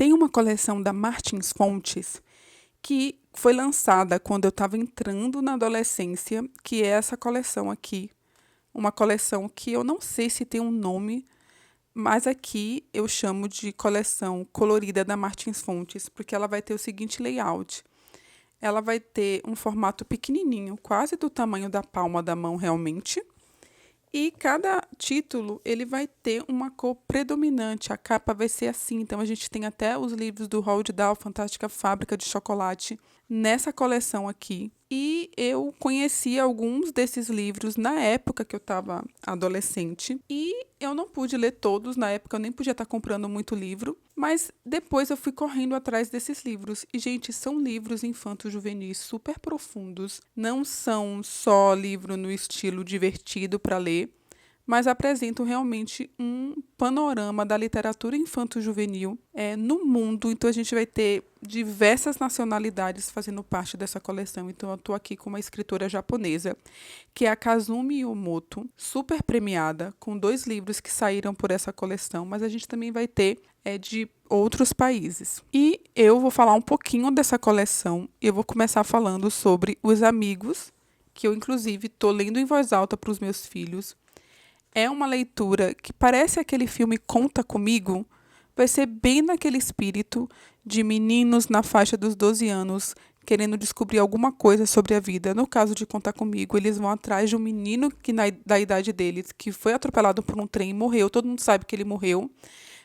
Tem uma coleção da Martins Fontes que foi lançada quando eu estava entrando na adolescência, que é essa coleção aqui. Uma coleção que eu não sei se tem um nome, mas aqui eu chamo de coleção colorida da Martins Fontes, porque ela vai ter o seguinte layout. Ela vai ter um formato pequenininho, quase do tamanho da palma da mão realmente. E cada título ele vai ter uma cor predominante. A capa vai ser assim. Então a gente tem até os livros do Roald Dahl, Fantástica Fábrica de Chocolate, nessa coleção aqui. E eu conheci alguns desses livros na época que eu estava adolescente. E eu não pude ler todos na época, eu nem podia estar comprando muito livro. Mas depois eu fui correndo atrás desses livros. E, gente, são livros infanto-juvenis super profundos. Não são só livro no estilo divertido para ler, mas apresentam realmente um panorama da literatura infanto-juvenil no mundo. Então, a gente vai ter diversas nacionalidades fazendo parte dessa coleção. Então, eu estou aqui com uma escritora japonesa, que é a Kazumi Yomoto, super premiada, com 2 livros que saíram por essa coleção, mas a gente também vai ter de outros países. E eu vou falar um pouquinho dessa coleção. Eu vou começar falando sobre Os Amigos, que eu, inclusive, estou lendo em voz alta para os meus filhos. É uma leitura que parece aquele filme Conta Comigo. Vai ser bem naquele espírito de meninos na faixa dos 12 anos querendo descobrir alguma coisa sobre a vida. No caso de Conta Comigo, eles vão atrás de um menino que da idade deles, que foi atropelado por um trem e morreu. Todo mundo sabe que ele morreu,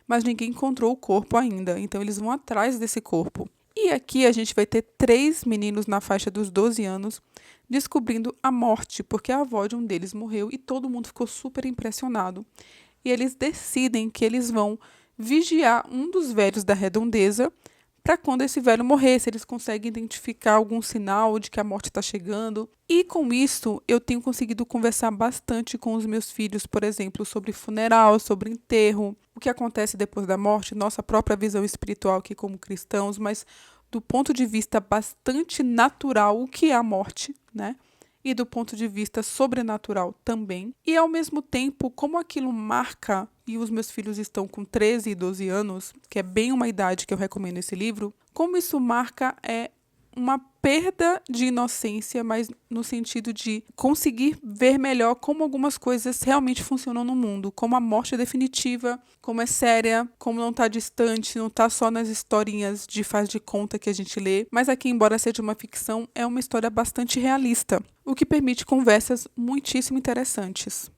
mas ninguém encontrou o corpo ainda. Então, eles vão atrás desse corpo. E aqui a gente vai ter 3 meninos na faixa dos 12 anos descobrindo a morte, porque a avó de um deles morreu e todo mundo ficou super impressionado. E eles decidem que eles vão vigiar um dos velhos da redondeza para quando esse velho morrer, se eles conseguem identificar algum sinal de que a morte está chegando. E com isso, eu tenho conseguido conversar bastante com os meus filhos, por exemplo, sobre funeral, sobre enterro, o que acontece depois da morte, nossa própria visão espiritual aqui como cristãos, mas do ponto de vista bastante natural, o que é a morte, né? E do ponto de vista sobrenatural também. E, ao mesmo tempo, como aquilo marca, e os meus filhos estão com 13 e 12 anos, que é bem uma idade que eu recomendo esse livro, como isso marca uma perda de inocência, mas no sentido de conseguir ver melhor como algumas coisas realmente funcionam no mundo, como a morte é definitiva, como é séria, como não está distante, não está só nas historinhas de faz de conta que a gente lê, mas aqui, embora seja uma ficção, é uma história bastante realista, o que permite conversas muitíssimo interessantes.